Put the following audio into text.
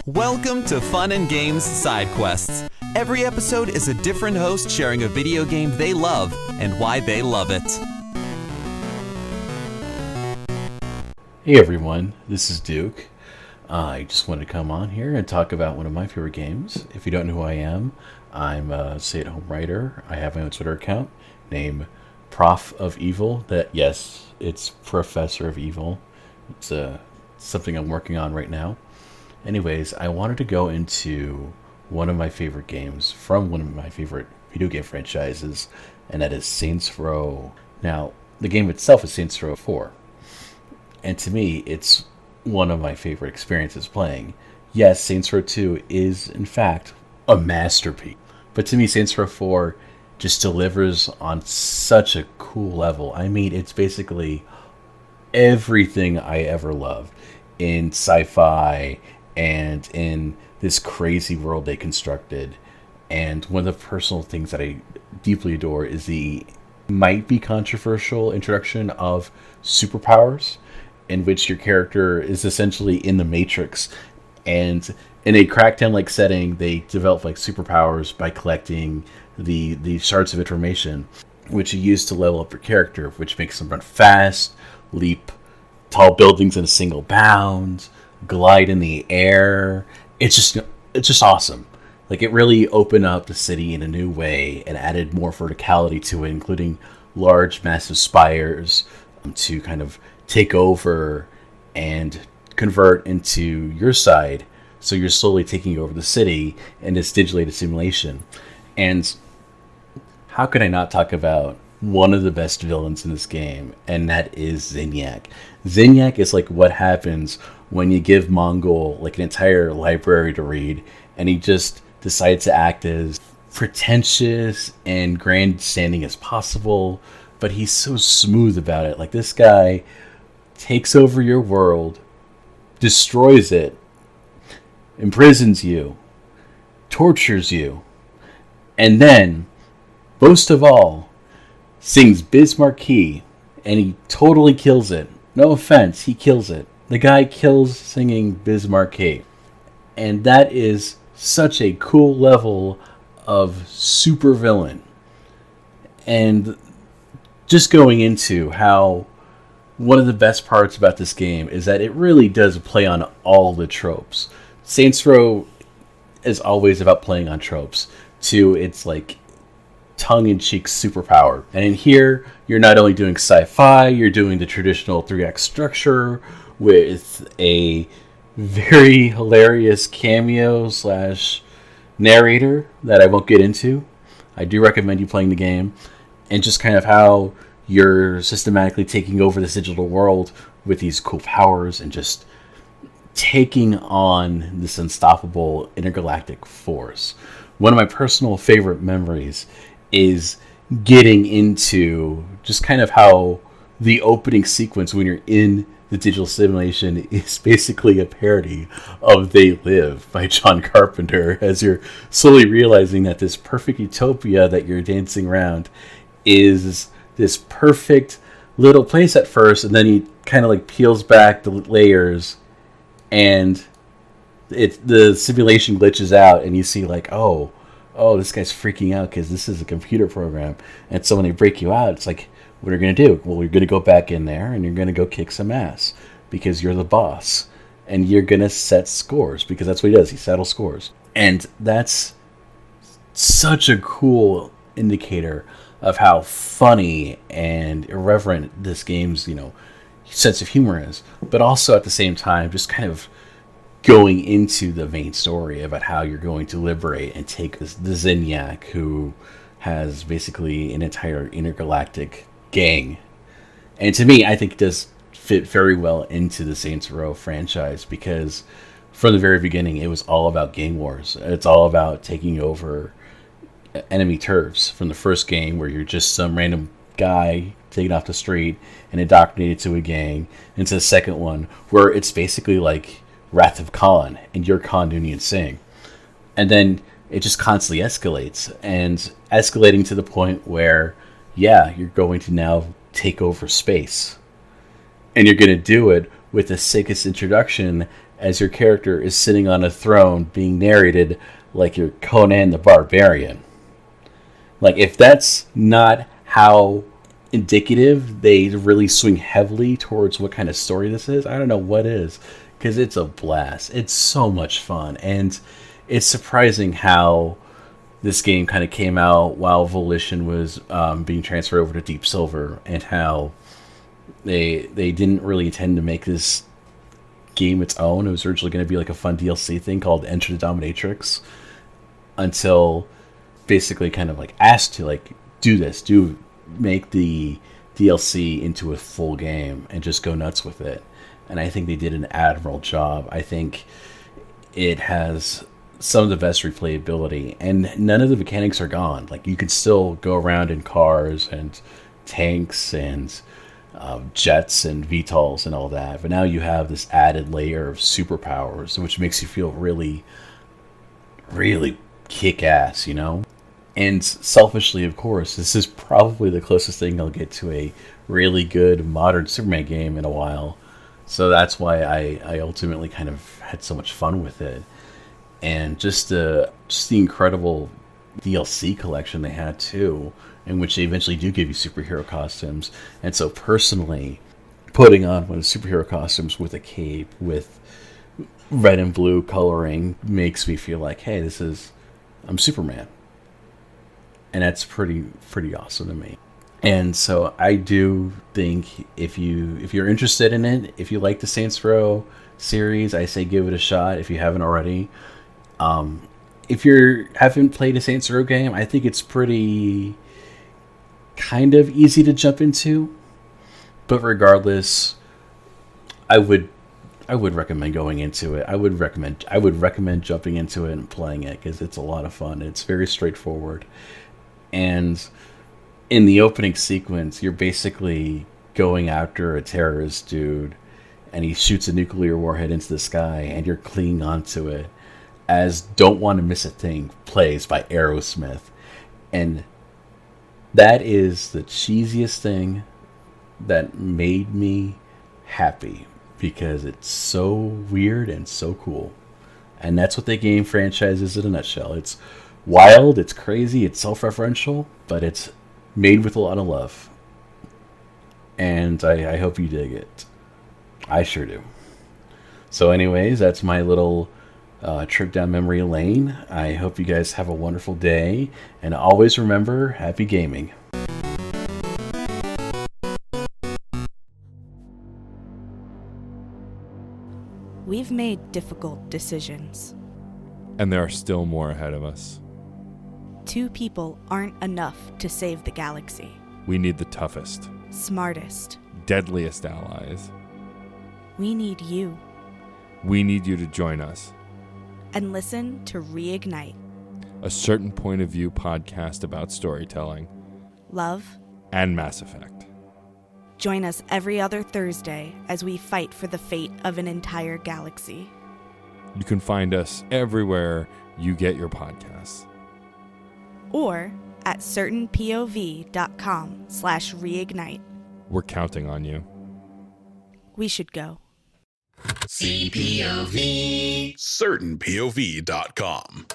Welcome to Fun and Games Side Quests. Every episode is a different host sharing a video game they love and why they love it. Hey everyone, this is Duke. I just wanted to come on here and talk about one of my favorite games. If you don't know who I am, I'm a stay-at-home writer. I have my own Twitter account named Prof of Evil. Yes, it's Professor of Evil. It's something I'm working on right now. Anyways, I wanted to go into one of my favorite games from one of my favorite video game franchises, and that is Saints Row. Now, the game itself is Saints Row 4. And to me, it's one of my favorite experiences playing. Yes, Saints Row 2 is, in fact, a masterpiece. But to me, Saints Row 4 just delivers on such a cool level. I mean, it's basically everything I ever loved in sci-fi and in this crazy world they constructed. And one of the personal things that I deeply adore is the might be controversial introduction of superpowers, in which your character is essentially in the Matrix, and in a Crackdown-like setting, they develop like superpowers by collecting the shards of information, which you use to level up your character, which makes them run fast, leap tall buildings in a single bound, glide in the air. It's just awesome. Like, it really opened up the city in a new way and added more verticality to it, including large, massive spires to kind of take over and convert into your side. So you're slowly taking over the city in this digitally simulation. And how could I not talk about one of the best villains in this game, and that is Zinyak. Zinyak is like what happens when you give Mongol like an entire library to read, and he just decides to act as pretentious and grandstanding as possible, but he's so smooth about it. Like, this guy takes over your world, destroys it, imprisons you, tortures you, and then, most of all, sings Biz Marquee, and he totally kills it. No offense, he kills it. The guy kills singing Biz Marquee. And that is such a cool level of super villain. And just going into how one of the best parts about this game is that it really does play on all the tropes. Saints Row is always about playing on tropes to its like tongue-in-cheek superpower. And in here, you're not only doing sci-fi, you're doing the traditional 3-act structure with a very hilarious cameo / narrator that I won't get into. I do recommend you playing the game, and just kind of how you're systematically taking over this digital world with these cool powers and just taking on this unstoppable intergalactic force. One of my personal favorite memories is getting into just kind of how the opening sequence when you're in the digital simulation is basically a parody of They Live by John Carpenter, as you're slowly realizing that this perfect utopia that you're dancing around is this perfect little place at first, and then he kind of like peels back the layers and the simulation glitches out, and you see like, oh, this guy's freaking out because this is a computer program. And so when they break you out, it's like, what are you going to do? Well, you're going to go back in there and you're going to go kick some ass because you're the boss. And you're going to set scores because that's what he does. He settles scores. And that's such a cool indicator of how funny and irreverent this game's, sense of humor is. But also at the same time, just kind of going into the main story about how you're going to liberate and take the Zinyak, who has basically an entire intergalactic gang. And to me, I think it does fit very well into the Saints Row franchise, because from the very beginning, it was all about gang wars. It's all about taking over enemy turfs. From the first game, where you're just some random guy taken off the street and indoctrinated to a gang, into the second one, where it's basically like Wrath of Khan, and you're Khan Noonien Singh. And then it just constantly escalates, and escalating to the point where, yeah, you're going to now take over space. And you're going to do it with the sickest introduction as your character is sitting on a throne being narrated like you're Conan the Barbarian. Like, if that's not how indicative they really swing heavily towards what kind of story this is, I don't know what is, because it's a blast. It's so much fun, and it's surprising how this game kind of came out while Volition was being transferred over to Deep Silver, and how they didn't really intend to make this game its own. It was originally going to be like a fun DLC thing called Enter the Dominatrix, until basically kind of like asked to like make the DLC into a full game and just go nuts with it. And I think they did an admirable job. I think it has some of the best replayability, and none of the mechanics are gone. Like, you could still go around in cars and tanks and jets and VTOLs and all that, but now you have this added layer of superpowers, which makes you feel really, really kick-ass, you know? And selfishly, of course, this is probably the closest thing I'll get to a really good modern Superman game in a while. So that's why I ultimately kind of had so much fun with it. And just the incredible DLC collection they had, too, in which they eventually do give you superhero costumes. And so personally, putting on one of the superhero costumes with a cape, with red and blue coloring, makes me feel like, hey, I'm Superman. And that's pretty awesome to me. And so I do think if you're interested in it, if you like the Saints Row series, I say give it a shot if you haven't already. If you haven't played a Saints Row game, I think it's pretty kind of easy to jump into. But regardless, I would recommend going into it. I would recommend jumping into it and playing it, because it's a lot of fun. It's very straightforward. And in the opening sequence, you're basically going after a terrorist dude, and he shoots a nuclear warhead into the sky, and you're clinging onto it, as Don't Want to Miss a Thing plays by Aerosmith. And that is the cheesiest thing that made me happy, because it's so weird and so cool. And that's what the game franchise is in a nutshell. It's wild, it's crazy, it's self-referential, but it's made with a lot of love. And I hope you dig it. I sure do. So anyways, that's my little trip down memory lane. I hope you guys have a wonderful day, and always remember, happy gaming. We've made difficult decisions. And there are still more ahead of us. 2 people aren't enough to save the galaxy. We need the toughest, Smartest. deadliest allies. We need you. We need you to join us. And listen to Reignite. A certain point of view podcast about storytelling. Love. And Mass Effect. Join us every other Thursday as we fight for the fate of an entire galaxy. You can find us everywhere you get your podcasts. Or at certainpov.com/reignite. We're counting on you. We should go. CPOV. CertainPOV.com.